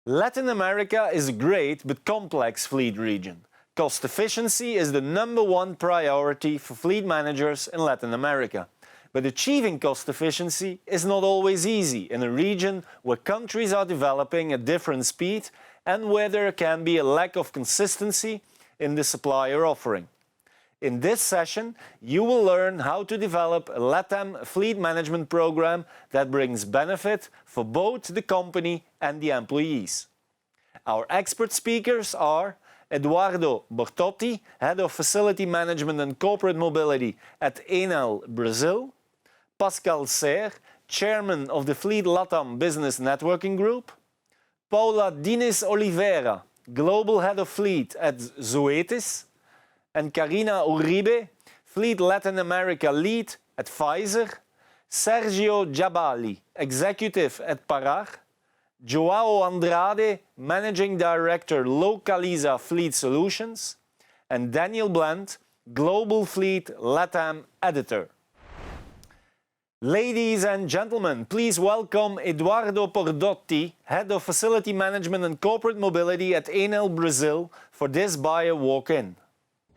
Latin America is a great but complex fleet region. Cost efficiency is the #1 priority for fleet managers in Latin America. But achieving cost efficiency is not always easy in a region where countries are developing at different speed and where there can be a lack of consistency in the supplier offering. In this session, you will learn how to develop a LATAM fleet management program that brings benefit for both the company and the employees. Our expert speakers are Eduardo Bortotti, Head of Facility Management and Corporate Mobility at Enel Brazil, Pascal Serre, Chairman of the Fleet LATAM Business Networking Group, Paula Diniz Oliveira, Global Head of Fleet at Zoetis, and Karina Uribe, Fleet Latin America Lead at Pfizer, Sergio Jabali, Executive at Parar, Joao Andrade, Managing Director Localiza Fleet Solutions, and Daniel Bland, Global Fleet LATAM Editor. Ladies and gentlemen, please welcome Eduardo Bortotti, Head of Facility Management and Corporate Mobility at Enel Brazil, for this buyer walk-in.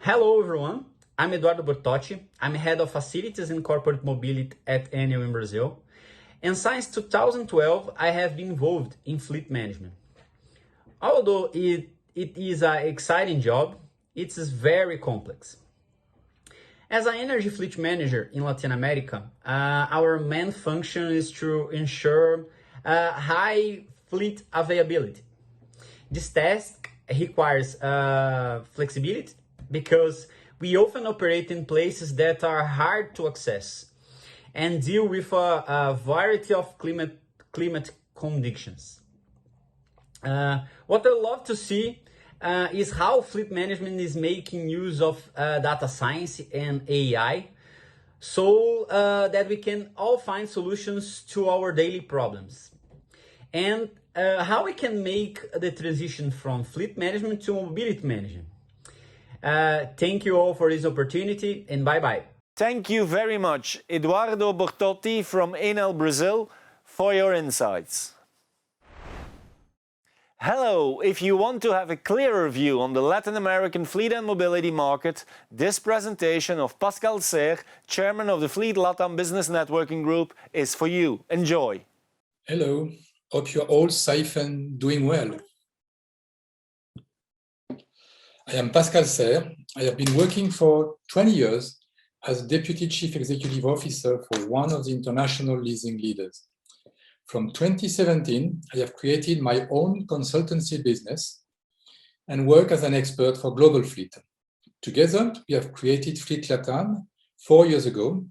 Hello everyone, I'm Eduardo Bortotti. I'm Head of Facilities and Corporate Mobility at Enel in Brazil. And since 2012, I have been involved in fleet management. Although it is an exciting job, it is very complex. As an energy fleet manager in Latin America, our main function is to ensure high fleet availability. This task requires flexibility because we often operate in places that are hard to access and deal with a variety of climate conditions. What I love to see is how fleet management is making use of data science and AI so that we can all find solutions to our daily problems. And how we can make the transition from fleet management to mobility management. Thank you all for this opportunity and bye-bye. Thank you very much, Eduardo Bortotti from Enel Brazil, for your insights. Hello, if you want to have a clearer view on the Latin American fleet and mobility market, this presentation of Pascal Serre, Chairman of the Fleet LATAM Business Networking Group, is for you. Enjoy. Hello, hope you're all safe and doing well. I am Pascal Serre. I have been working for 20 years as Deputy Chief Executive Officer for one of the international leasing leaders. From 2017, I have created my own consultancy business and work as an expert for global fleet. Together, we have created Fleet LATAM 4 years ago,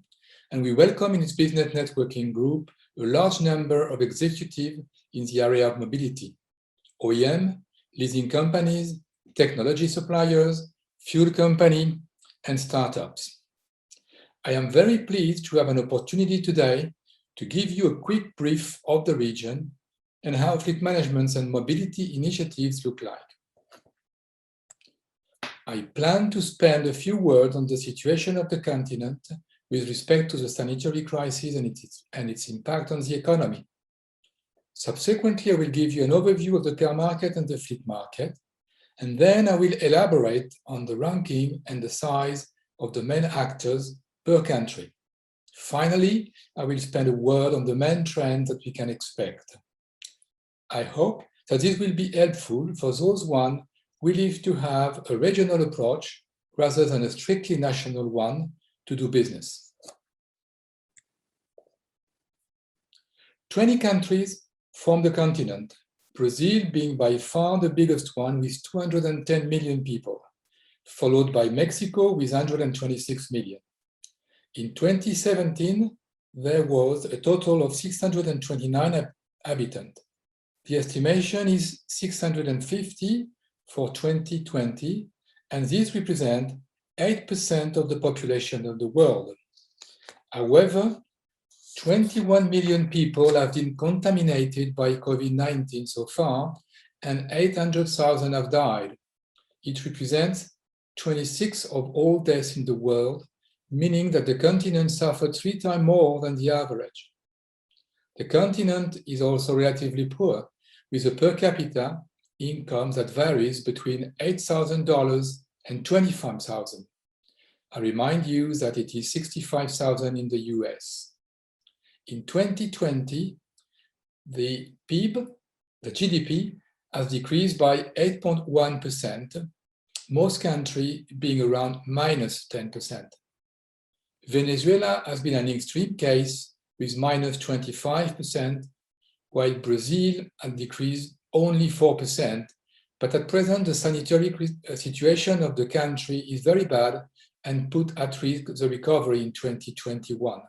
and we welcome in its business networking group a large number of executives in the area of mobility, OEM, leasing companies, technology suppliers, fuel company, and startups. I am very pleased to have an opportunity today to give you a quick brief of the region and how fleet management and mobility initiatives look like. I plan to spend a few words on the situation of the continent with respect to the sanitary crisis and its impact on the economy. Subsequently, I will give you an overview of the car market and the fleet market, and then I will elaborate on the ranking and the size of the main actors per country. Finally, I will spend a word on the main trends that we can expect. I hope that this will be helpful for those who live to have a regional approach rather than a strictly national one to do business. 20 countries form the continent, Brazil being by far the biggest one with 210 million people, followed by Mexico with 126 million. In 2017, there was a total of 629 inhabitants. The estimation is 650 for 2020, and this represents 8% of the population of the world. However, 21 million people have been contaminated by COVID-19 so far, and 800,000 have died. It represents 26 of all deaths in the world, meaning that the continent suffered 3 times more than the average. The continent is also relatively poor, with a per capita income that varies between $8,000 and $25,000. I remind you that it is $65,000 in the US. In 2020, the PIB, the GDP, has decreased by 8.1%, most countries being around minus 10%. Venezuela has been an extreme case with minus 25%, while Brazil has decreased only 4%. But at present, the sanitary situation of the country is very bad and put at risk the recovery in 2021.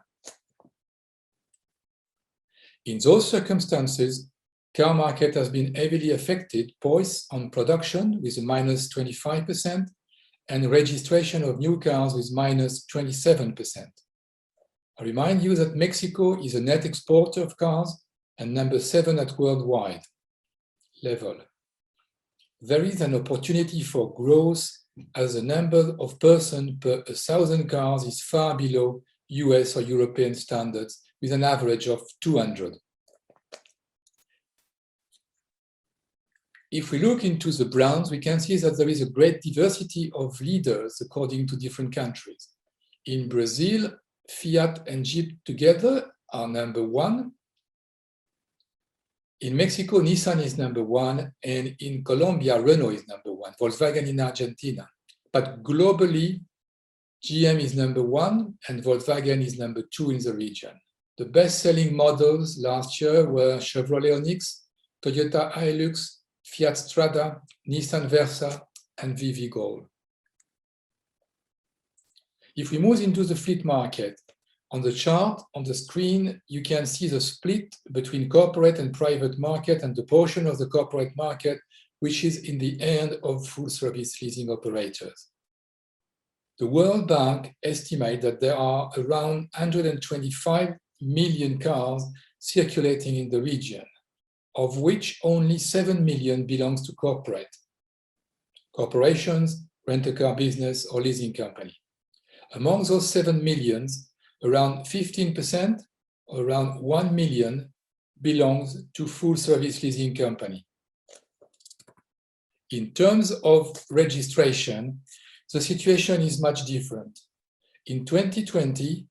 In those circumstances, car market has been heavily affected, both on production with a minus 25% and registration of new cars with minus 27%. I remind you that Mexico is a net exporter of cars and number 7 at worldwide level. There is an opportunity for growth as the number of persons per 1,000 cars is far below US or European standards with an average of 200. If we look into the brands, we can see that there is a great diversity of leaders according to different countries. In Brazil, Fiat and Jeep together are number 1. In Mexico, Nissan is number 1, and in Colombia, Renault is number 1, Volkswagen in Argentina. But globally, GM is number 1 and Volkswagen is number 2 in the region. The best-selling models last year were Chevrolet Onix, Toyota Hilux, Fiat Strada, Nissan Versa, and VW Gol. If we move into the fleet market, on the chart on the screen, you can see the split between corporate and private market and the portion of the corporate market which is in the hand of full-service leasing operators. The World Bank estimates that there are around 125 million cars circulating in the region, of which only 7 million belongs to corporations, rent-a-car business, or leasing company. Among those 7 millions, around 15%, or around 1 million, belongs to full-service leasing company. In terms of registration, the situation is much different. In 2020,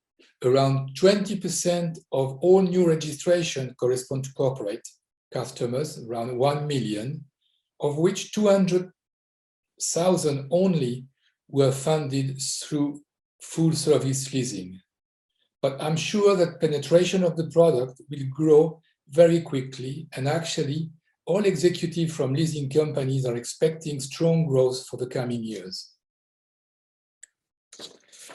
around 20% of all new registration correspond to corporate customers, around 1 million, of which 200,000 only were funded through full-service leasing. But I'm sure that penetration of the product will grow very quickly, and actually, all executives from leasing companies are expecting strong growth for the coming years.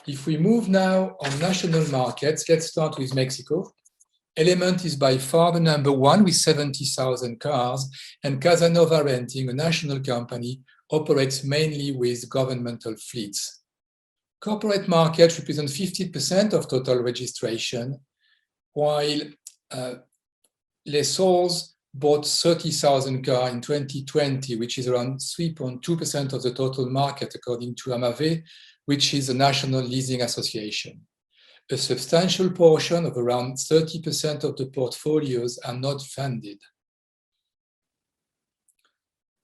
If we move now on national markets, let's start with Mexico. Element is by far the number 1 with 70,000 cars, and Casanova Renting, a national company, operates mainly with governmental fleets. Corporate market represents 50% of total registration, while lessors bought 30,000 cars in 2020, which is around 3.2% of the total market, according to AMAVE, which is a national leasing association. A substantial portion of around 30% of the portfolios are not funded.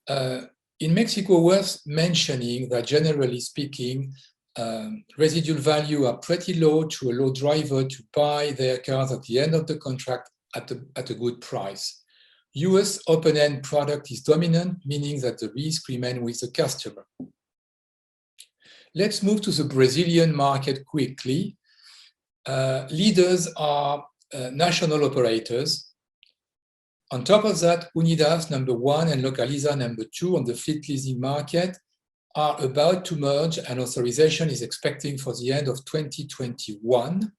In Mexico, worth mentioning that generally speaking, residual value are pretty low to allow driver to buy their cars at the end of the contract at a good price. US open-end product is dominant, meaning that the risk remains with the customer. Let's move to the Brazilian market quickly. Leaders are national operators. On top of that, Unidas number 1 and Localiza number 2 on the fleet leasing market are about to merge, and authorization is expecting for the end of 2021.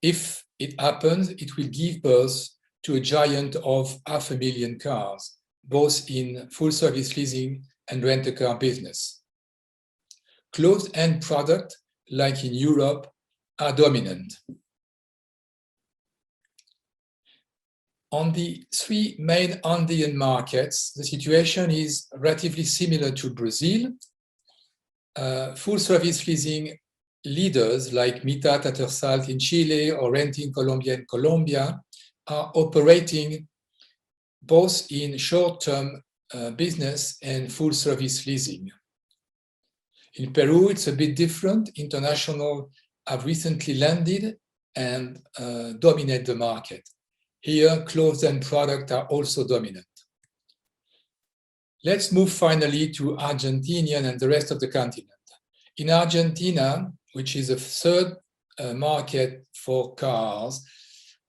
If it happens, it will give birth to a giant of 500,000 cars, both in full-service leasing and rent-a-car business. Closed-end product, like in Europe, are dominant. On the 3 main Andean markets, the situation is relatively similar to Brazil. Full-service leasing leaders like Mita Tattersalt in Chile or Renting Colombia in Colombia are operating both in short-term business and full-service leasing. In Peru, it's a bit different. International have recently landed and dominate the market. Here, clothes and product are also dominant. Let's move finally to Argentina and the rest of the continent. In Argentina, which is a third market for cars,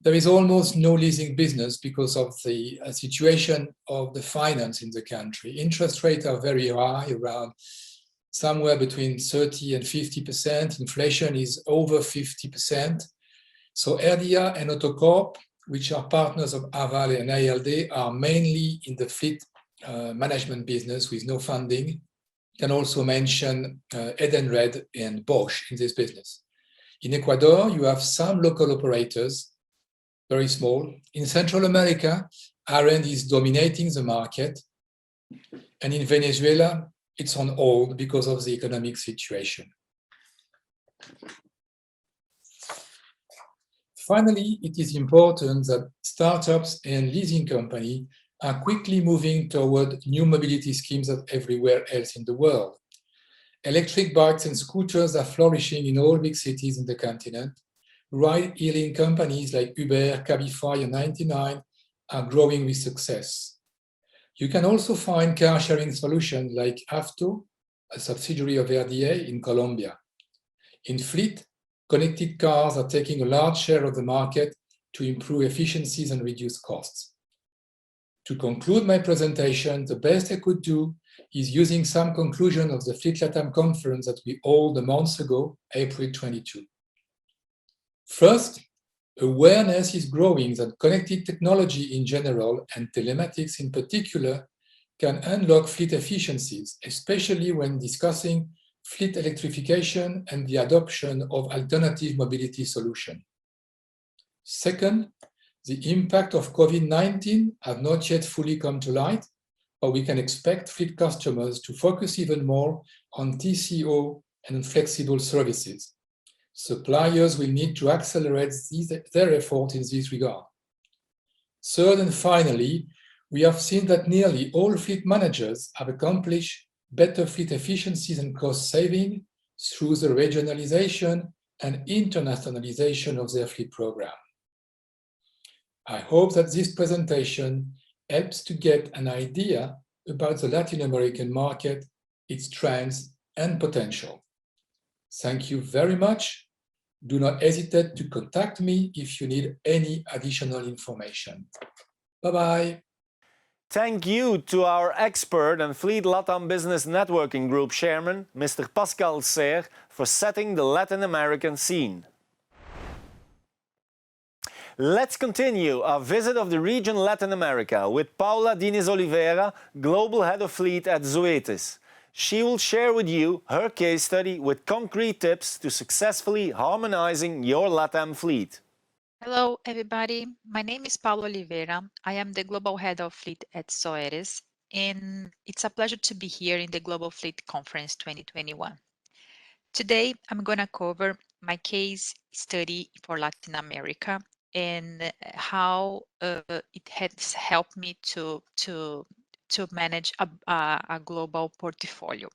there is almost no leasing business because of the situation of the finance in the country. Interest rates are very high, around somewhere between 30 and 50%. Inflation is over 50%. So RDA and Autocorp, which are partners of Aval and ALD, are mainly in the fleet management business with no funding. You can also mention Edenred and Bosch in this business. In Ecuador, you have some local operators, very small. In Central America, AREND is dominating the market. And in Venezuela, it's on hold because of the economic situation. Finally, it is important that startups and leasing companies are quickly moving toward new mobility schemes as everywhere else in the world. Electric bikes and scooters are flourishing in all big cities in the continent. Ride-hailing companies like Uber, Cabify, and 99 are growing with success. You can also find car-sharing solutions like Afto, a subsidiary of RDA in Colombia. In fleet, connected cars are taking a large share of the market to improve efficiencies and reduce costs. To conclude my presentation, the best I could do is using some conclusion of the Fleet LATAM conference that we held a month ago, April 22. First, awareness is growing that connected technology in general and telematics in particular can unlock fleet efficiencies, especially when discussing fleet electrification and the adoption of alternative mobility solutions. Second, the impact of COVID-19 has not yet fully come to light, but we can expect fleet customers to focus even more on TCO and flexible services. Suppliers will need to accelerate their effort in this regard. Third and finally, we have seen that nearly all fleet managers have accomplished better fleet efficiencies and cost saving through the regionalization and internationalization of their fleet program. I hope that this presentation helps to get an idea about the Latin American market, its trends and potential. Thank you very much. Do not hesitate to contact me if you need any additional information. Bye-bye. Thank you to our expert and Fleet LATAM Business Networking Group Chairman, Mr. Pascal Serre, for setting the Latin American scene. Let's continue our visit of the region Latin America with Paula Diniz Oliveira, Global Head of Fleet at Zoetis. She will share with you her case study with concrete tips to successfully harmonizing your LATAM fleet. Hello, everybody. My name is Paula Oliveira. I am the Global Head of Fleet at Zoetis, and it's a pleasure to be here in the Global Fleet Conference 2021. Today, I'm going to cover my case study for Latin America and how it has helped me to manage a global portfolio.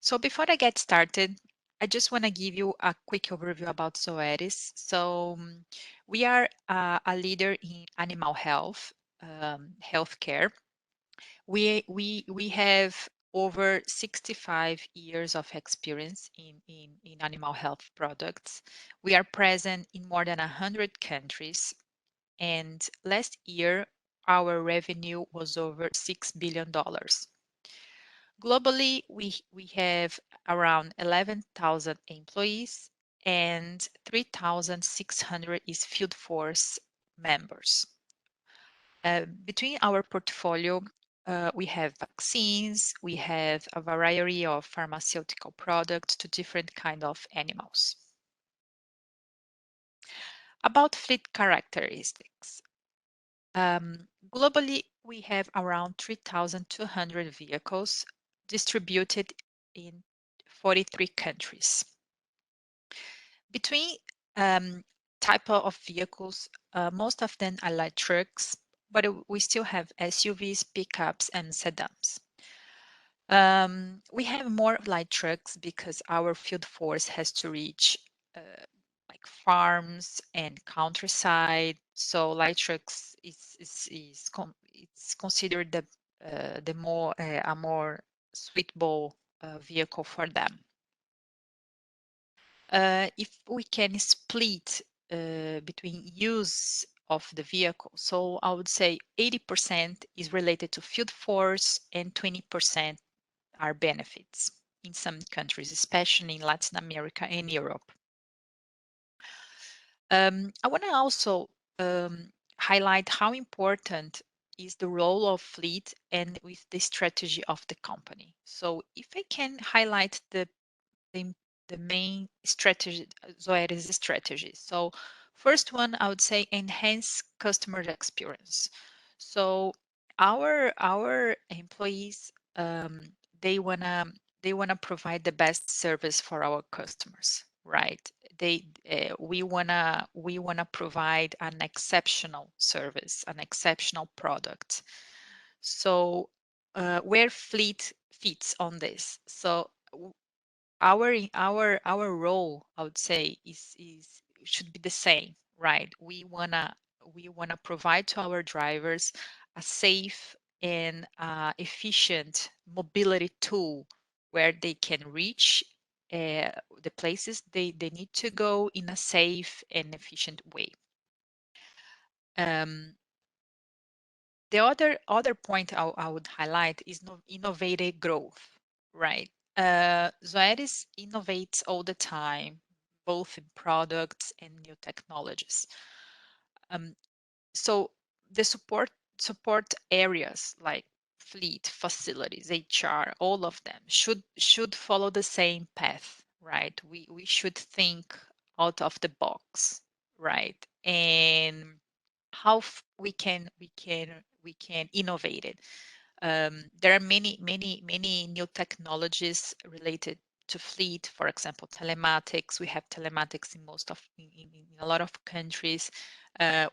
So before I get started, I just want to give you a quick overview about Zoetis. So we are a leader in animal health, healthcare. We have over 65 years of experience in animal health products. We are present in more than 100 countries. And last year, our revenue was over $6 billion. Globally, we have around 11,000 employees and 3,600 is field force members. Between our portfolio, we have vaccines, we have a variety of pharmaceutical products to different kinds of animals. About fleet characteristics. Globally, we have around 3,200 vehicles distributed in 43 countries. Between type of vehicles, most of them are light trucks, but we still have SUVs, pickups, and sedans. We have more light trucks because our field force has to reach like farms and countryside. So light trucks it's considered the more a more suitable vehicle for them. If we can split between use of the vehicle, so I would say 80% is related to field force and 20% are benefits in some countries, especially in Latin America and Europe. I want to also highlight how important is the role of fleet and with the strategy of the company. So if I can highlight the main strategy, Zoetis strategy. So first one, I would say enhance customer experience. So our employees, they wanna provide the best service for our customers, right? We wanna provide an exceptional service, an exceptional product. So where fleet fits on this. So our role, I would say, is should be the same, right? We wanna provide to our drivers a safe and efficient mobility tool where they can reach the places they need to go in a safe and efficient way. The other point I would highlight is innovative growth, right? Zoetis innovates all the time, both in products and new technologies. So the support areas like fleet, facilities, HR, all of them should follow the same path, right? We should think out of the box, right? And how we can innovate it. There are many new technologies related to fleet. For example, telematics. We have telematics in in a lot of countries.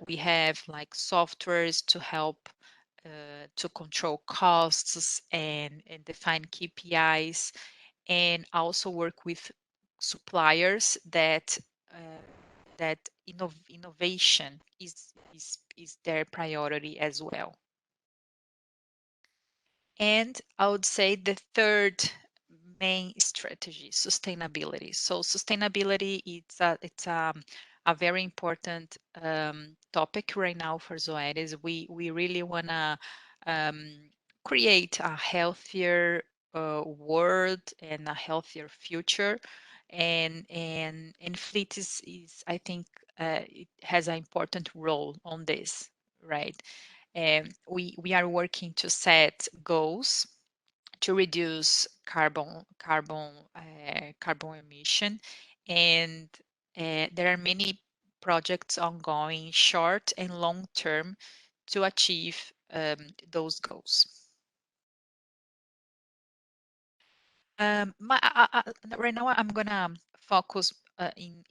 We have like softwares to help to control costs and define KPIs, and also work with suppliers that innovation is their priority as well. And I would say the third main strategy, sustainability. So sustainability, it's a very important topic right now for Zoetis. We really wanna create a healthier world and a healthier future, and fleet is I think it has an important role on this, right? We are working to set goals to reduce carbon emission, and there are many projects ongoing, short and long term, to achieve those goals. Right now, I'm gonna focus in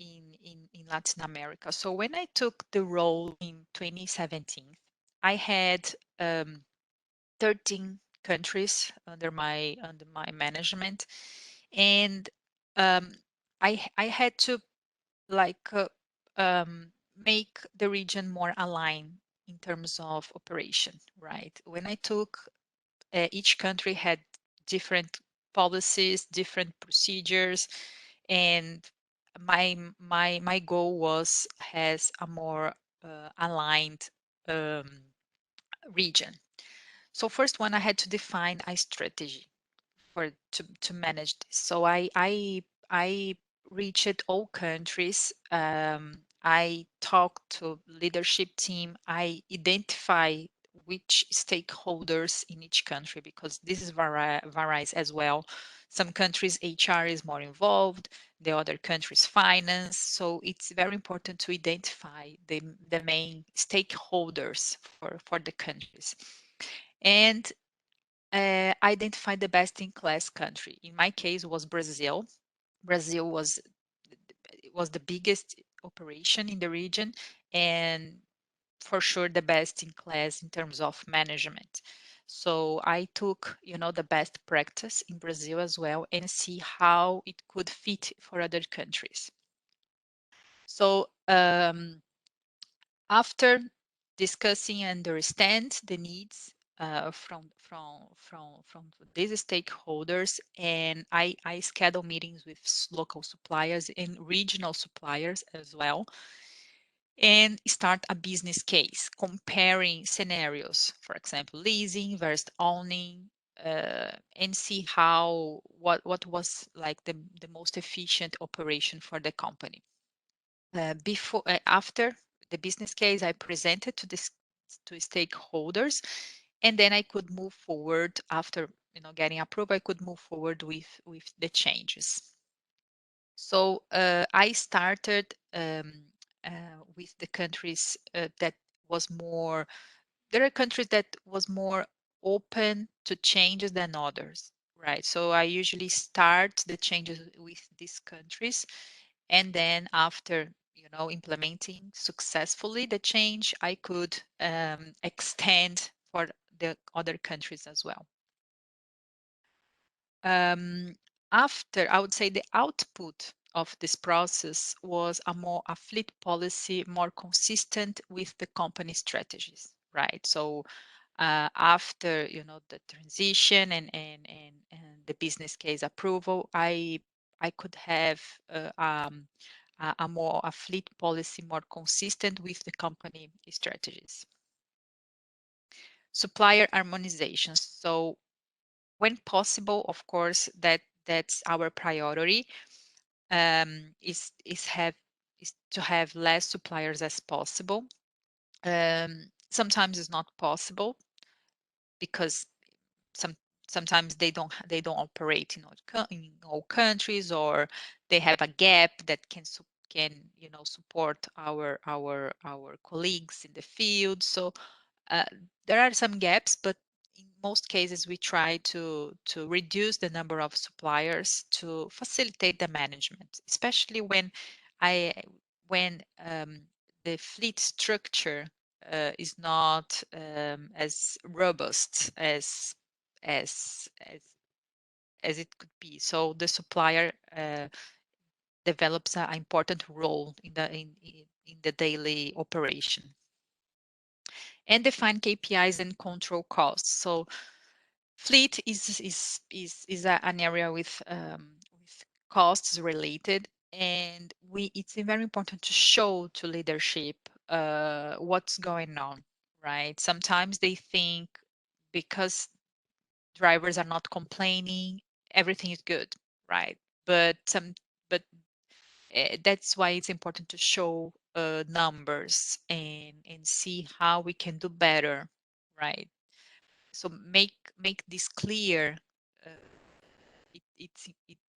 Latin America. So when I took the role in 2017, I had 13 countries under my management, and I had to like make the region more aligned in terms of operation, right? When I took each country had different policies, different procedures, and my goal was has a more aligned region. So first one, I had to define a strategy to manage this. So I reached all countries. I talked to leadership team. I identify which stakeholders in each country, because this is varies as well. Some countries HR is more involved, the other countries finance. So it's very important to identify the main stakeholders for the countries, and identify the best in class country. In my case, was Brazil. Brazil was the biggest operation in the region, and for sure the best in class in terms of management. So I took, the best practice in Brazil as well and see how it could fit for other countries. So after discussing and understand the needs from these stakeholders, and I schedule meetings with local suppliers and regional suppliers as well, and start a business case comparing scenarios, for example, leasing versus owning, and see what was like the most efficient operation for the company. After the business case, I presented to stakeholders, and then I could move forward after getting approved. I could move forward with the changes. So I started with the countries that was more. There are countries that was more open to changes than others, right? So I usually start the changes with these countries, and then after implementing successfully the change, I could extend for the other countries as well. After, I would say the output of this process was a fleet policy more consistent with the company strategies, right? So after the transition and the business case approval, I could have a fleet policy more consistent with the company strategies. Supplier harmonization. So when possible, of course, that's our priority. Is to have less suppliers as possible. Sometimes it's not possible because sometimes they don't operate in all countries, or they have a gap that can support our colleagues in the field. So there are some gaps, but in most cases we try to reduce the number of suppliers to facilitate the management, especially when the fleet structure is not as robust as it could be. So the supplier develops an important role in the daily operation. And define KPIs and control costs. So fleet is an area with costs related, and it's very important to show to leadership what's going on, right? Sometimes they think because drivers are not complaining, everything is good, right? But that's why it's important to show numbers and see how we can do better, right? So make this clear. Uh,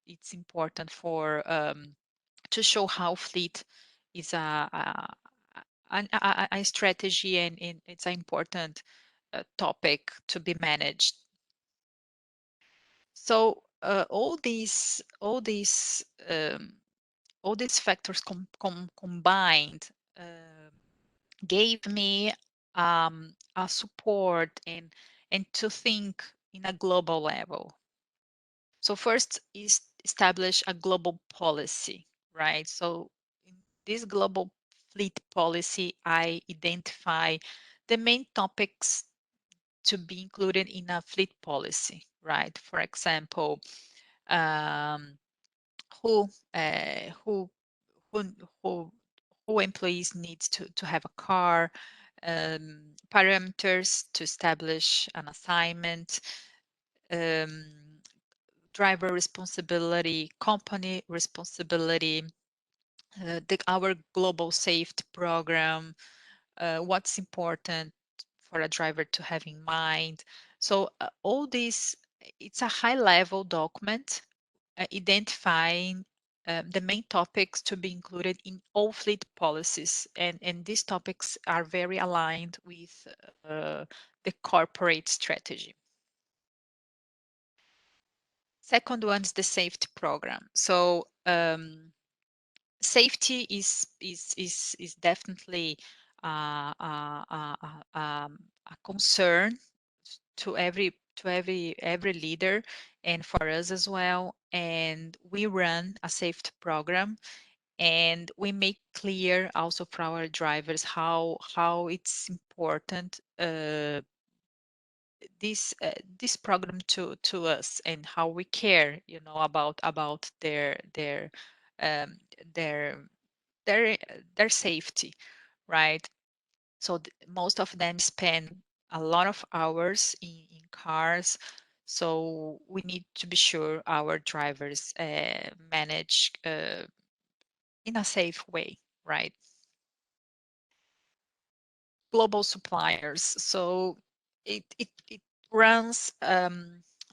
it's important for to show how fleet is a strategy, and it's an important topic to be managed. So all these factors combined gave me a support and to think in a global level. So first is establish a global policy, right? So in this global fleet policy, I identify the main topics to be included in a fleet policy, right? For example, um, who uh, who who who who employees needs to have a car, parameters to establish an assignment, um, driver responsibility, company responsibility, our global safety program, what's important for a driver to have in mind. So all this, it's a high level document identifying the main topics to be included in all fleet policies. And these topics are very aligned with the corporate strategy. Second one is the safety program. So Safety is definitely a concern to every leader and for us as well. And we run a safety program, and we make clear also for our drivers how it's important this program to us, and how we care, about um, their their safety, right? So most of them spend a lot of hours in cars, so we need to be sure our drivers manage in a safe way, right? Global suppliers. So it runs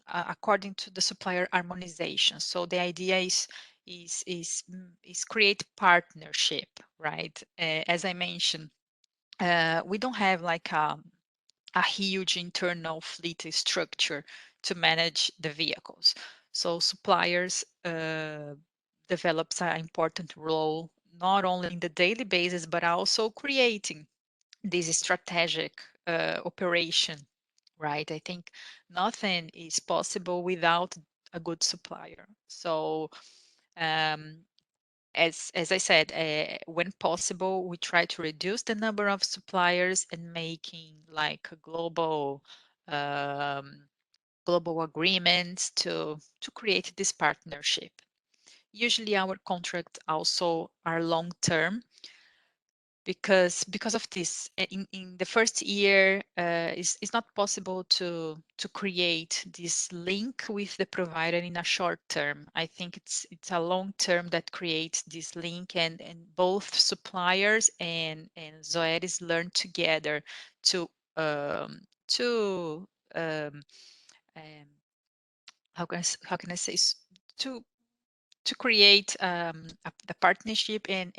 according to the supplier harmonization. So the idea is create partnership, right? As I mentioned, we don't have like a huge internal fleet structure to manage the vehicles. So suppliers develops an important role not only in the daily basis but also creating this strategic operation, right? I think nothing is possible without a good supplier. So um, as I said, when possible, we try to reduce the number of suppliers and making like a um, global agreements to create this partnership. Usually, our contracts also are long term, because of this. In the first year is not possible to create this link with the provider in a short term. I think it's a long term that creates this link, and both suppliers and Zoetis learn together to um, to um, um, how can I say to to create the partnership and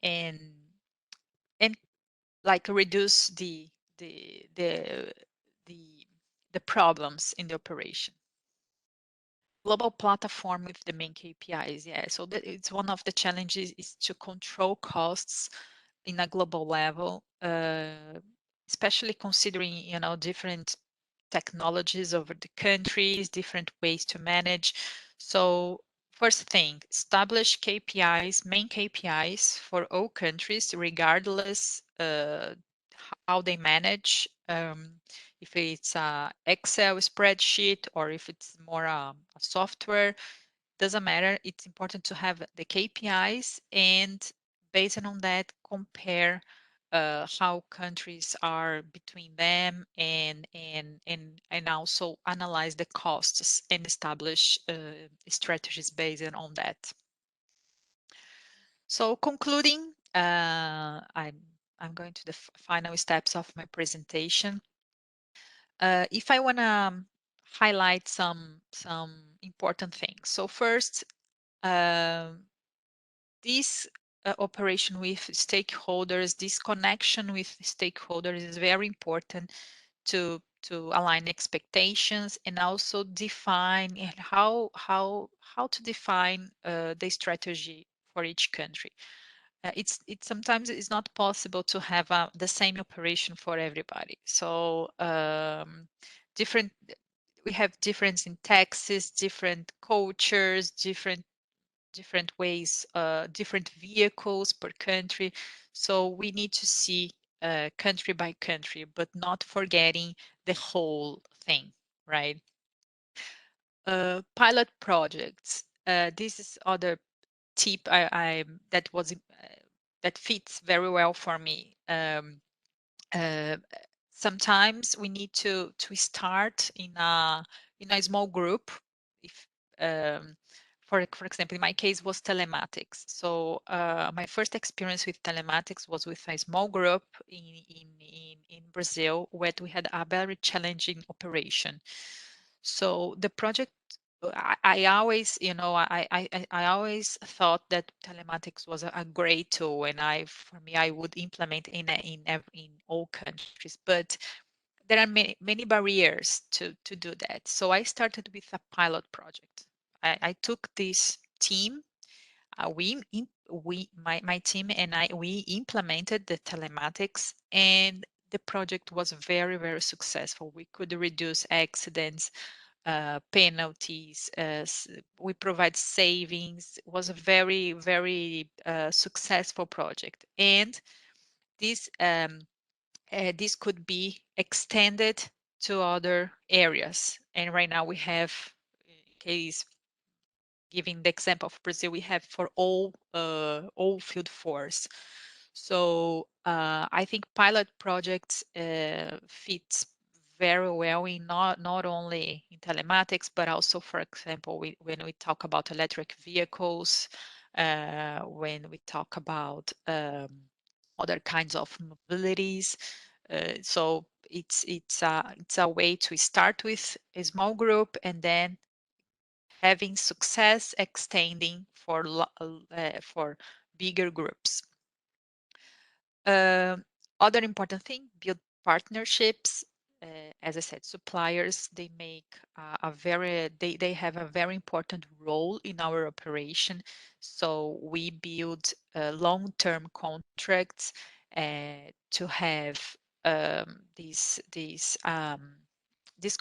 and like reduce the the the problems in the operation. Global platform with the main KPIs. Yeah, so that it's one of the challenges is to control costs in a global level, especially considering different technologies over the countries, different ways to manage. So first thing, establish KPIs, main KPIs for all countries, regardless how they manage. If it's a Excel spreadsheet or if it's more a software, doesn't matter. It's important to have the KPIs, and based on that, compare how countries are between them, and also analyze the costs and establish strategies based on that. So concluding, I'm going to the final steps of my presentation. If I want to highlight some important things. So first, this operation with stakeholders, this connection with stakeholders is very important to align expectations and also define and how to define the strategy for each country. It's sometimes it's not possible to have the same operation for everybody. So different we have difference in taxes, different cultures, different ways, different vehicles per country. So we need to see country by country, but not forgetting the whole thing, right? Pilot projects. This is other tip that fits very well for me. Uh, Sometimes we need to start in a small group. If for example, in my case was telematics. So my first experience with telematics was with a small group in Brazil, where we had a very challenging operation. So the project, I always, I always thought that telematics was a great tool, and for me, I would implement in all countries. But there are many barriers to do that. So I started with a pilot project. I took this team. my team and we implemented the telematics, and the project was very, very successful. We could reduce accidents, penalties. We provide savings. It was a very, very successful project, and this this could be extended to other areas. And right now we have, in case giving the example of Brazil, we have for all field force. So I think pilot projects fits very well in not only in telematics, but also, for example, when we talk about electric vehicles, when we talk about other kinds of mobilities. So it's a way to start with a small group and then having success extending for bigger groups. Other important thing, build partnerships. As I said, suppliers, they make they have a very important role in our operation. So we build long-term contracts to have this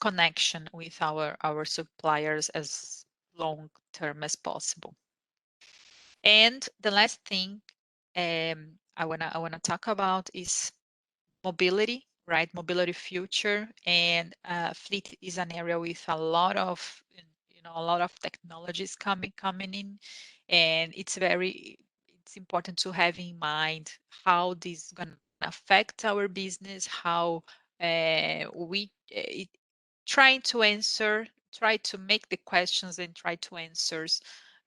connection with our suppliers as long term as possible. And the last thing I wanna talk about is mobility, right? Mobility future, and fleet is an area with a lot of a lot of technologies coming in, and it's important to have in mind how this is gonna affect our business, how we trying to try to make the questions and try to answer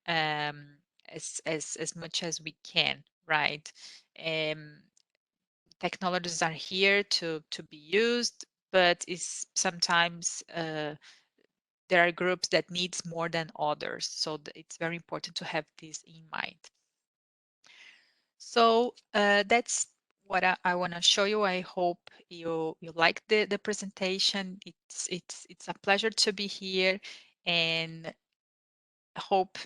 as much as we can, right? Technologies are here to be used, but it's sometimes there are groups that needs more than others. So it's very important to have this in mind. So that's what I want to show you. I hope you like the presentation. It's a pleasure to be here, and I hope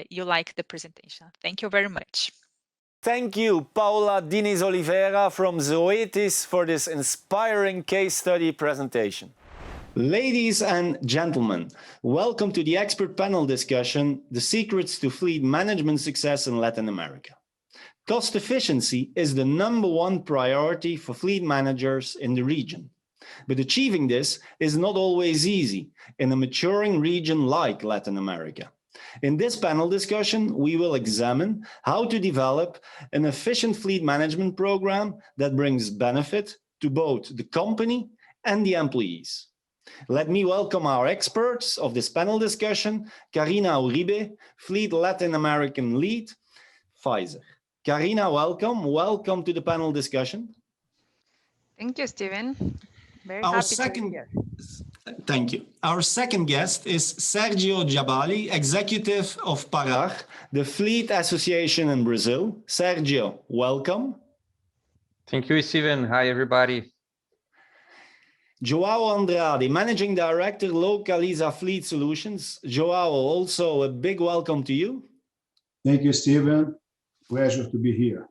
you like the presentation. Thank you very much. Thank you, Paula Diniz Oliveira from Zoetis, for this inspiring case study presentation. Ladies and gentlemen, welcome to the expert panel discussion, The Secrets to Fleet Management Success in Latin America. Cost efficiency is the #1 priority for fleet managers in the region. But achieving this is not always easy in a maturing region like Latin America. In this panel discussion, we will examine how to develop an efficient fleet management program that brings benefit to both the company and the employees. Let me welcome our experts of this panel discussion, Karina Uribe, Fleet Latin American Lead, Pfizer. Karina, welcome. Welcome to the panel discussion. Thank you, Steven. Very happy to be here. Thank you. Our second guest is Sergio Jabali, Executive of Parar, the Fleet Association in Brazil. Sergio, welcome. Thank you, Steven. Hi, everybody. Joao Andrade, Managing Director, Localiza Fleet Solutions. Joao, also a big welcome to you. Thank you, Steven. Pleasure to be here.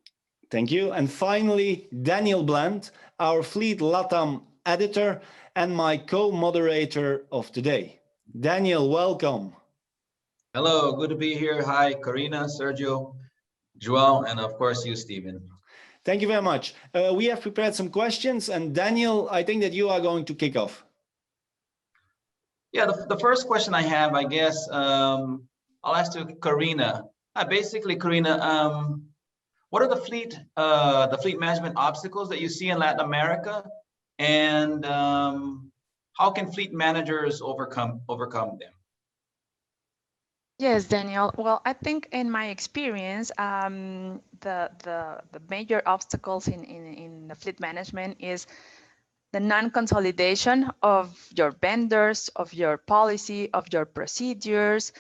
Thank you. And finally, Daniel Bland, our Fleet LATAM editor and my co-moderator of today. Daniel, welcome. Hello, good to be here. Hi, Karina, Sergio, Joao, and of course you, Steven. Thank you very much. We have prepared some questions, and Daniel, I think that you are going to kick off. Yeah, the first question I have, I guess, I'll ask to Karina. Basically, Karina, what are the fleet management obstacles that you see in Latin America, and how can fleet managers overcome them? Yes, Daniel. Well, I think in my experience, the major obstacles in the fleet management is the non-consolidation of your vendors, of your policy, of your procedures,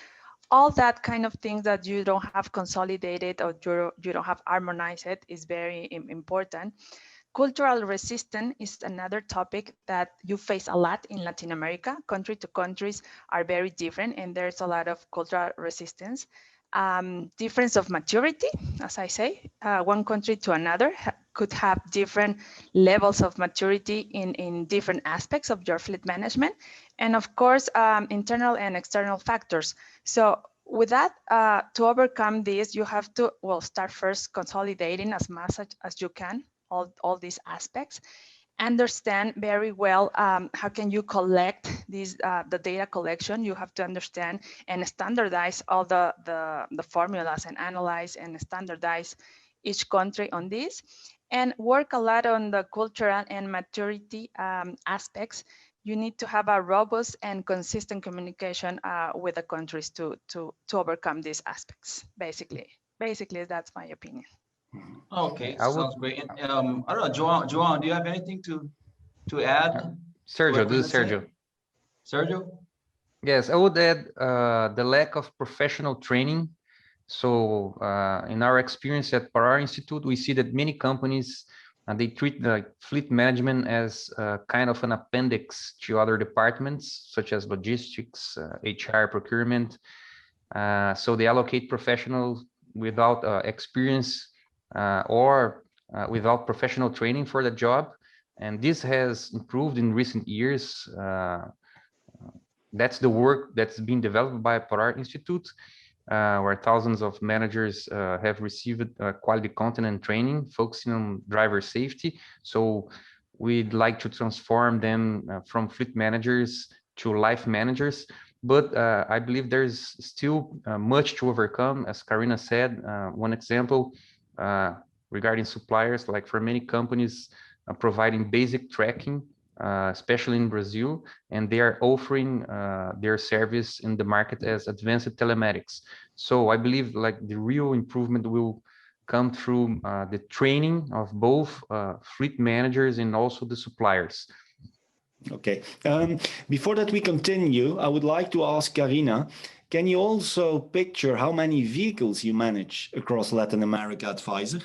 all that kind of things that you don't have consolidated or you don't have harmonized is very important. Cultural resistance is another topic that you face a lot in Latin America. Country to countries are very different, and there's a lot of cultural resistance. difference of maturity, as I say. One country to another could have different levels of maturity in different aspects of your fleet management. And of course, internal and external factors. So with that, to overcome this, you have to, well, start first consolidating as much as you can, all these aspects. Understand very well how can you collect these the data collection. You have to understand and standardize all the formulas and analyze and standardize each country on this, and work a lot on the cultural and maturity aspects. You need to have a robust and consistent communication with the countries to overcome these aspects. Basically, that's my opinion. Okay, I would, sounds great. And, I don't know, João, do you have anything to add? Sergio, What this is Karina said? Sergio. Sergio? Yes, I would add the lack of professional training. So in our experience at Parar Institute, we see that many companies, they treat the fleet management as kind of an appendix to other departments, such as logistics, HR, procurement. So they allocate professionals without experience or without professional training for the job. And this has improved in recent years. That's the work that's been developed by Parar Institute, where thousands of managers have received quality content and training focusing on driver safety. So we'd like to transform them from fleet managers to life managers. But I believe there's still much to overcome. As Karina said, one example regarding suppliers, like for many companies providing basic tracking, especially in Brazil, and they are offering their service in the market as advanced telematics. So I believe like the real improvement will come through the training of both fleet managers and also the suppliers. Okay. Before that we continue, I would like to ask Karina, can you also picture how many vehicles you manage across Latin America at Pfizer?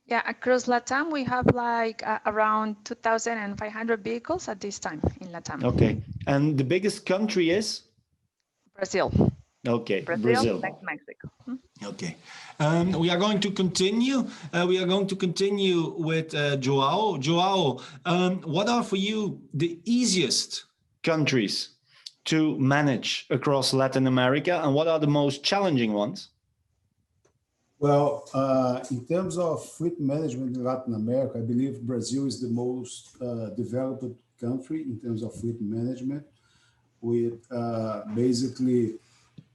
Yeah, across LATAM, we have like around 2,500 vehicles at this time in LATAM. Okay. And the biggest country is? Brazil. Okay, Brazil. Next Mexico. Okay. We are going to continue. We are going to continue with Joao. Joao, what are for you the easiest countries to manage across Latin America, and what are the most challenging ones? Well, in terms of fleet management in Latin America, I believe Brazil is the most developed country in terms of fleet management, with basically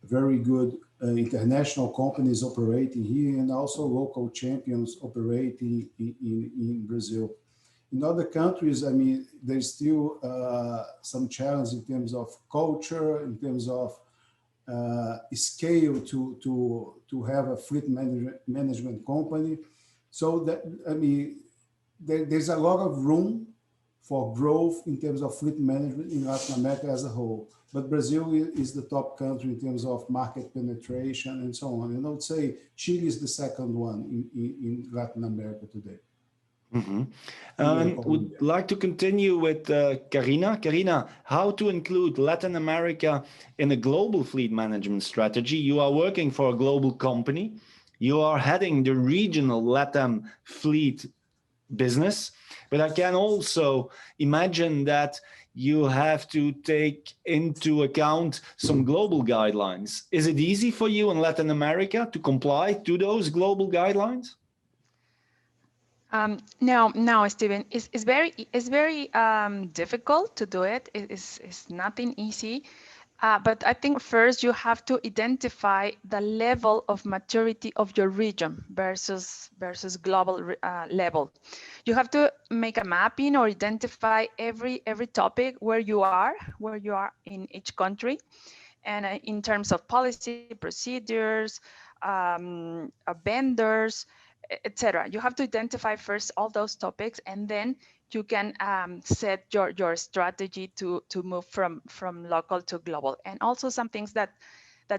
very good international companies operating here and also local champions operating in Brazil. In other countries, I mean, there's still some challenge in terms of culture, in terms of scale to have a fleet management company. So that, I mean, there's a lot of room for growth in terms of fleet management in Latin America as a whole. But Brazil is the top country in terms of market penetration and so on. And I would say Chile is the second one in Latin America today. Would like to continue with Karina. Karina, how to include Latin America in a global fleet management strategy? You are working for a global company. You are heading the regional LATAM fleet business, but I can also imagine that you have to take into account some global guidelines. Is it easy for you in Latin America to comply to those global guidelines? No, Stephen. It's very difficult to do it. It's nothing easy. But I think first you have to identify the level of maturity of your region versus global level. You have to make a mapping or identify every topic where you are in each country, and in terms of policy, procedures, vendors, etc. You have to identify first all those topics, and then you can set your strategy to move from local to global. And also some things that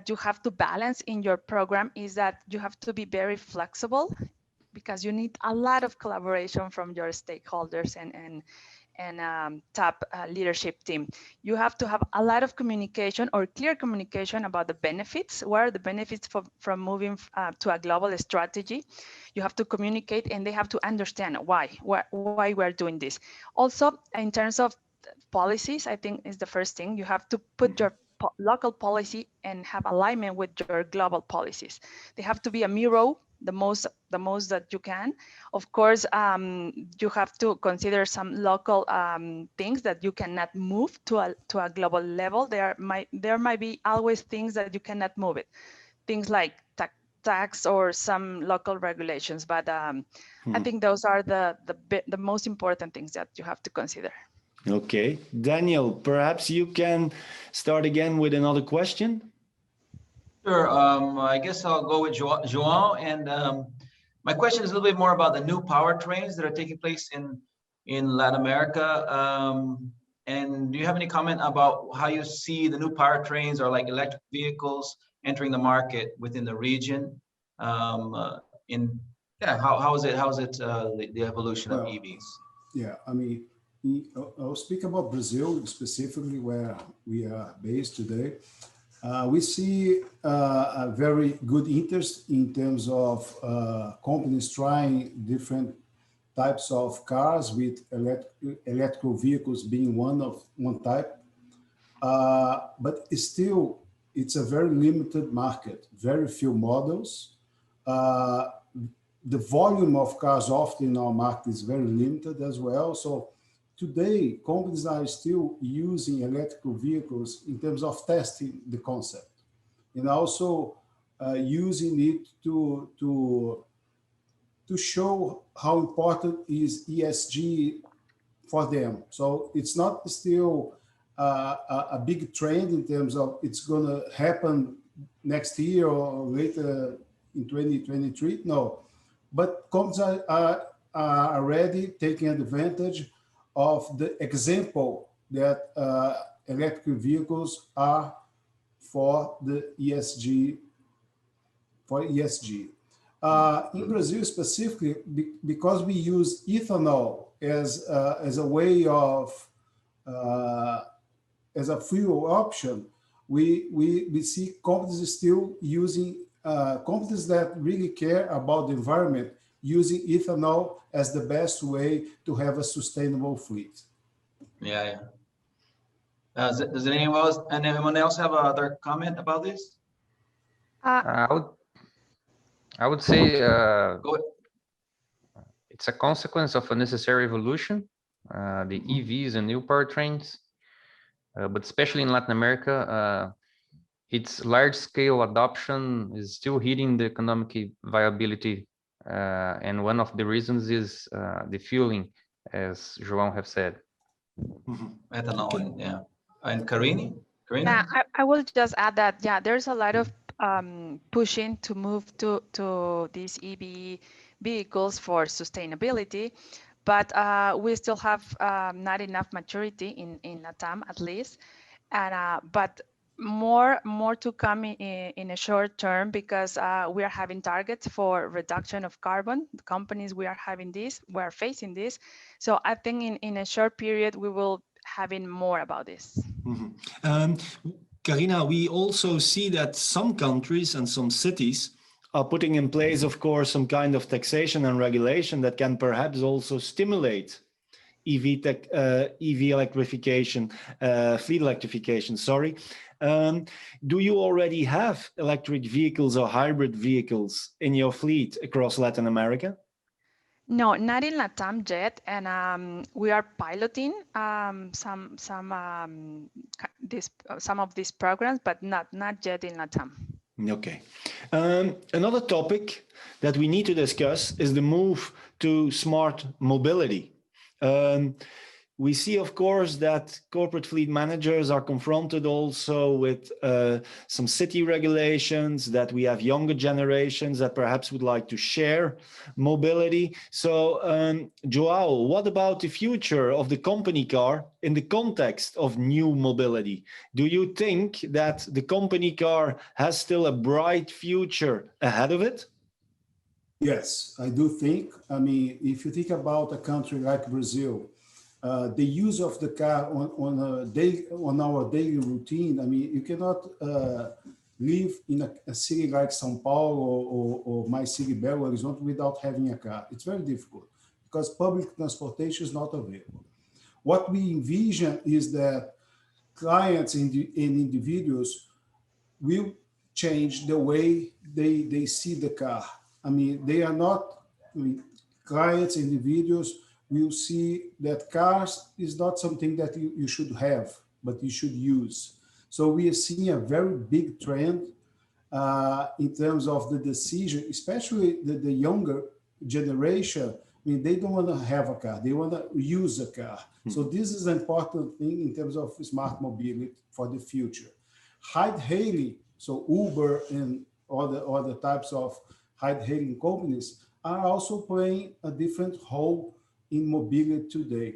you have to balance in your program is that you have to be very flexible, because you need a lot of collaboration from your stakeholders top leadership team. You have to have a lot of communication or clear communication about the benefits. What are the benefits from moving to a global strategy? You have to communicate, and they have to understand why we're doing this. Also, in terms of policies, I think is the first thing. You have to put your local policy and have alignment with your global policies. They have to be a mirror, the most that you can. Of course, you have to consider some local things that you cannot move to a global level. There might be always things that you cannot move it. Things like tax or some local regulations. But I think those are the most important things that you have to consider. Okay, Daniel, perhaps you can start again with another question. Sure. I guess I'll go with João. And my question is a little bit more about the new powertrains that are taking place in Latin America. And do you have any comment about how you see the new powertrains or like electric vehicles entering the market within the region? How is it the evolution of EVs? Yeah, I mean, I'll speak about Brazil specifically, where we are based today. We see a very good interest in terms of companies trying different types of cars, with electrical vehicles being one type. But still, it's a very limited market, very few models. The volume of cars often in our market is very limited as well. So today, companies are still using electrical vehicles in terms of testing the concept, and also using it to show how important is ESG for them. So it's not still a big trend in terms of it's going to happen next year or later in 2023. No, but companies are already taking advantage of the example that electric vehicles are for the ESG. In Brazil specifically, because we use ethanol as a way of as a fuel option, we see companies still using companies that really care about the environment, using ethanol as the best way to have a sustainable fleet. Yeah. Does anyone else have other comment about this? I would say it's a consequence of a necessary evolution, the EVs and new powertrains, but especially in Latin America, its large-scale adoption is still hitting the economic viability, and one of the reasons is the fueling, as João have said. Ethanol, okay. Yeah. And Karina? Yeah, I will just add that, yeah, there's a lot of pushing to move to these EV vehicles for sustainability, but we still have not enough maturity in LATAM at least, and but more to come in a short term, because we are having targets for reduction of carbon. The companies we are facing this. So I think in a short period we will having more about this. Karina, we also see that some countries and some cities are putting in place, of course, some kind of taxation and regulation that can perhaps also stimulate EV electrification, fleet electrification, sorry. Do you already have electric vehicles or hybrid vehicles in your fleet across Latin America? No, not in LATAM yet, and we are piloting some of these programs, but not yet in LATAM. Okay. Another topic that we need to discuss is the move to smart mobility. We see, of course, that corporate fleet managers are confronted also with some city regulations, that we have younger generations that perhaps would like to share mobility. So, João, what about the future of the company car in the context of new mobility? Do you think that the company car has still a bright future ahead of it? Yes, I do think. I mean, if you think about a country like Brazil, the use of the car on our daily routine. I mean, you cannot live in a city like São Paulo or my city, Belo Horizonte, without having a car. It's very difficult because public transportation is not available. What we envision is that clients and individuals will change the way they see the car. I mean, they are not, I mean, clients, individuals will see that cars is not something that you should have, but you should use. So we are seeing a very big trend in terms of the decision, especially the younger generation. I mean, they don't want to have a car; they want to use a car. So this is an important thing in terms of smart mobility for the future. Ride-hailing, so Uber and other types of ride-hailing companies are also playing a different role in mobility today.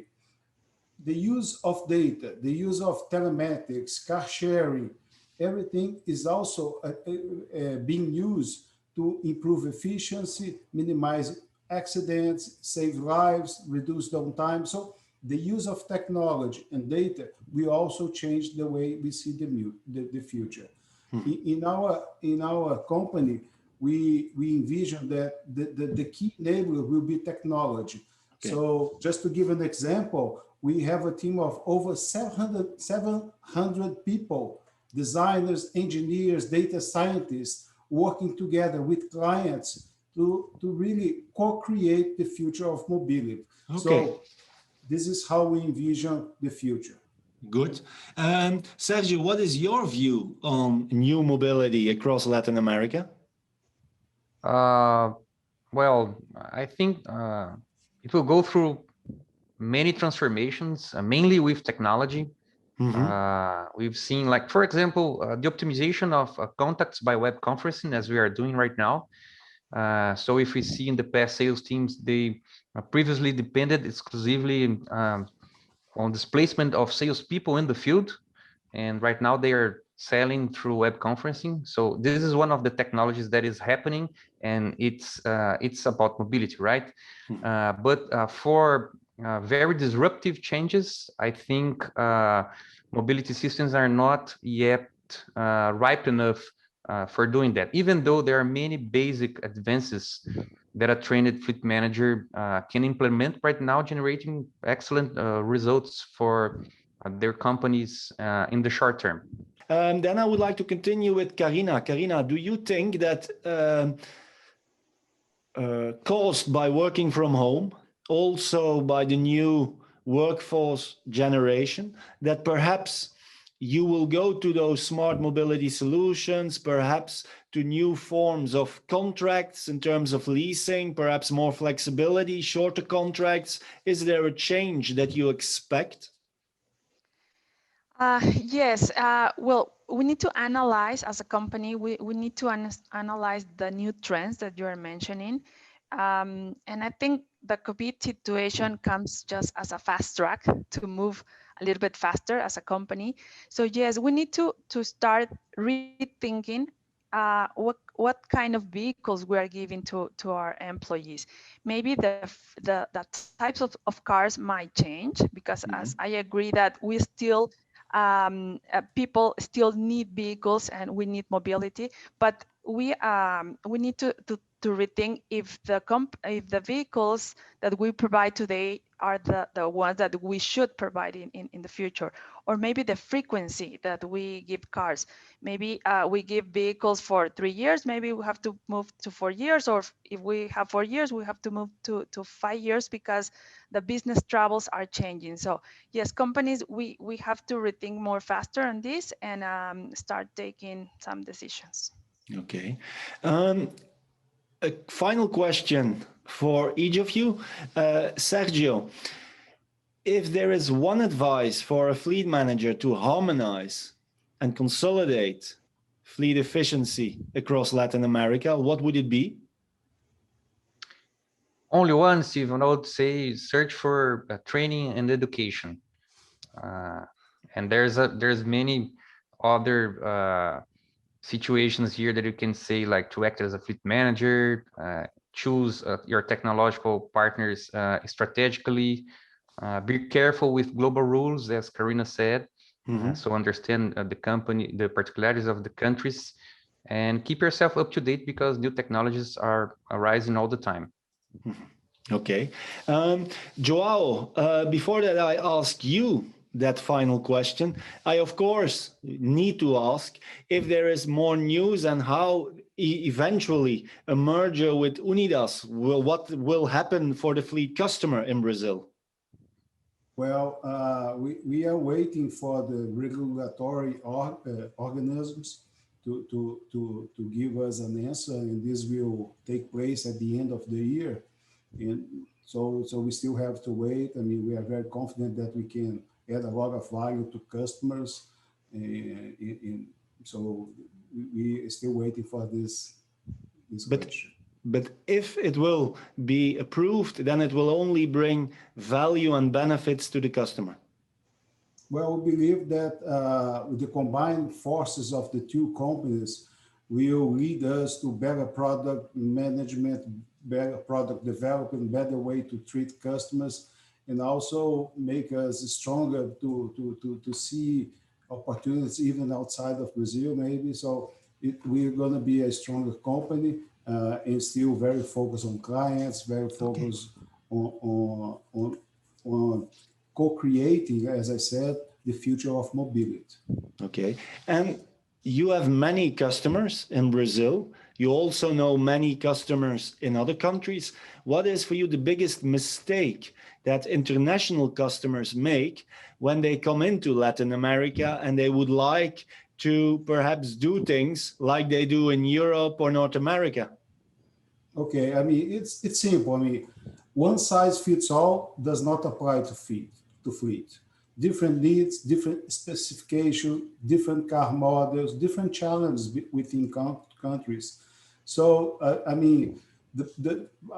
The use of data, the use of telematics, car sharing, everything is also being used to improve efficiency, minimize accidents, save lives, reduce downtime. So the use of technology and data will also change the way we see the future. In our company, we envision that the key enabler will be technology. Okay. So just to give an example, we have a team of over 700 people, designers, engineers, data scientists, working together with clients to really co-create the future of mobility. Okay. So this is how we envision the future. Good. Sergio, what is your view on new mobility across Latin America? Well, I think it will go through many transformations, mainly with technology. We've seen, like, for example, the optimization of contacts by web conferencing, as we are doing right now. So if we see in the past, sales teams, they previously depended exclusively on displacement of salespeople in the field. And right now they are selling through web conferencing. So this is one of the technologies that is happening, and it's about mobility, right? But for very disruptive changes, I think mobility systems are not yet ripe enough for doing that, even though there are many basic advances that a trained fleet manager can implement right now, generating excellent results for their companies in the short term. Then I would like to continue with Karina. Karina, do you think that caused by working from home, also by the new workforce generation, that perhaps you will go to those smart mobility solutions, perhaps to new forms of contracts in terms of leasing, perhaps more flexibility, shorter contracts? Is there a change that you expect? Yes. Well, we need to analyze as a company, we need to analyze the new trends that you are mentioning. And I think the COVID situation comes just as a fast track to move a little bit faster as a company. So yes, we need to start rethinking what kind of vehicles we are giving to our employees. Maybe the types of cars might change, because as I agree that we still people still need vehicles and we need mobility, but we need to rethink if the vehicles that we provide today are the ones that we should provide in the future, or maybe the frequency that we give cars. Maybe we give vehicles for 3 years, maybe we have to move to 4 years, or if we have 4 years, we have to move to 5 years, because the business travels are changing. So yes, companies, we have to rethink more faster on this and start taking some decisions. Okay. A final question for each of you. Sergio, if there is one advice for a fleet manager to harmonize and consolidate fleet efficiency across Latin America, what would it be? Only one, Stephen. I would say search for training and education. And there's many other situations here that you can say, like to act as a fleet manager, choose your technological partners strategically, Be careful with global rules, as Karina said. So understand the company, the particularities of the countries, and keep yourself up to date because new technologies are arising all the time. Okay. Joao, before that I ask you that final question, I of course need to ask if there is more news and how eventually a merger with Unidas, what will happen for the fleet customer in Brazil? Well, we are waiting for the regulatory organisms to give us an answer, and this will take place at the end of the year. And so we still have to wait. I mean, we are very confident that we can add a lot of value to customers. So we are still waiting for this question. But if it will be approved, then it will only bring value and benefits to the customer. Well, we believe that the combined forces of the two companies will lead us to better product management, better product development, better way to treat customers, and also make us stronger to see opportunities even outside of Brazil, maybe. So we're going to be a stronger company and still very focused on clients, very focused on co-creating, as I said, the future of mobility. Okay. And you have many customers in Brazil. You also know many customers in other countries. What is for you the biggest mistake that international customers make when they come into Latin America and they would like to perhaps do things like they do in Europe or North America? Okay, I mean, it's simple. I mean, one size fits all does not apply to fleet. Different needs, different specification, different car models, different challenges within countries. So, I mean,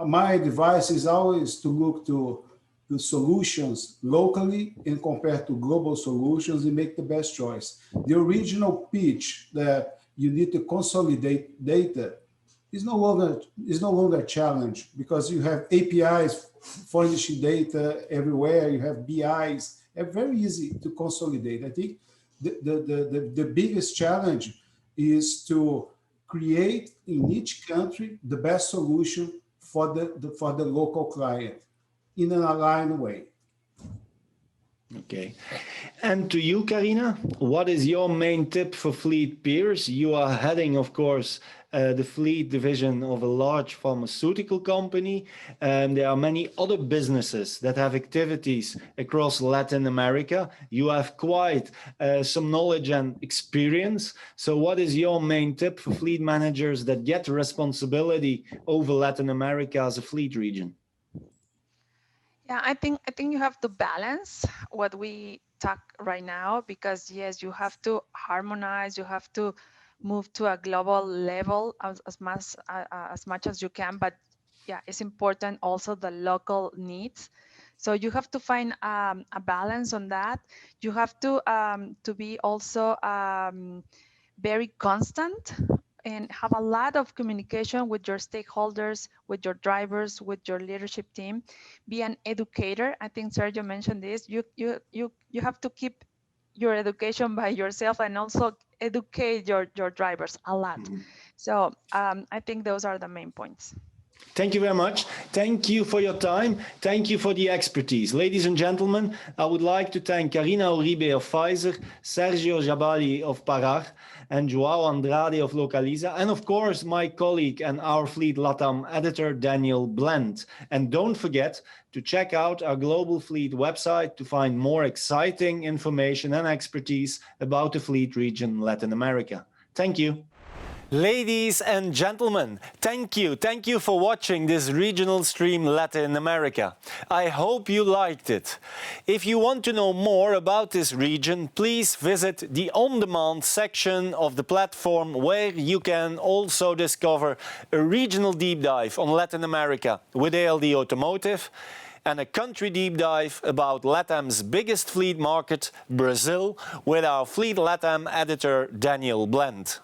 my advice is always to look to the solutions locally and compare to global solutions and make the best choice. The original pitch that you need to consolidate data is no longer a challenge because you have APIs furnishing data everywhere. You have BIs. It's very easy to consolidate. I think the biggest challenge is to create in each country the best solution for the local client in an aligned way. Okay. And to you, Karina, what is your main tip for fleet peers? You are heading, of course, the fleet division of a large pharmaceutical company. There are many other businesses that have activities across Latin America. You have quite some knowledge and experience. So what is your main tip for fleet managers that get responsibility over Latin America as a fleet region? Yeah, I think you have to balance what we talk right now, because yes, you have to harmonize, you have to move to a global level as much as you can, but yeah, it's important also the local needs. So you have to find a balance on that. You have to be also very constant and have a lot of communication with your stakeholders, with your drivers, with your leadership team. Be an educator. I think Sergio mentioned this. You have to keep your education by yourself and also educate your drivers a lot. So I think those are the main points. Thank you very much. Thank you for your time. Thank you for the expertise. Ladies and gentlemen, I would like to thank Karina Uribe of Pfizer, Sergio Jabali of Parar, and Joao Andrade of Localiza, and of course, my colleague and our Fleet LATAM editor, Daniel Blend. And don't forget to check out our Global Fleet website to find more exciting information and expertise about the fleet region Latin America. Thank you. Ladies and gentlemen, thank you. Thank you for watching this regional stream Latin America. I hope you liked it. If you want to know more about this region, please visit the on-demand section of the platform, where you can also discover a regional deep dive on Latin America with ALD Automotive and a country deep dive about LATAM's biggest fleet market, Brazil, with our Fleet LATAM editor, Daniel Blend.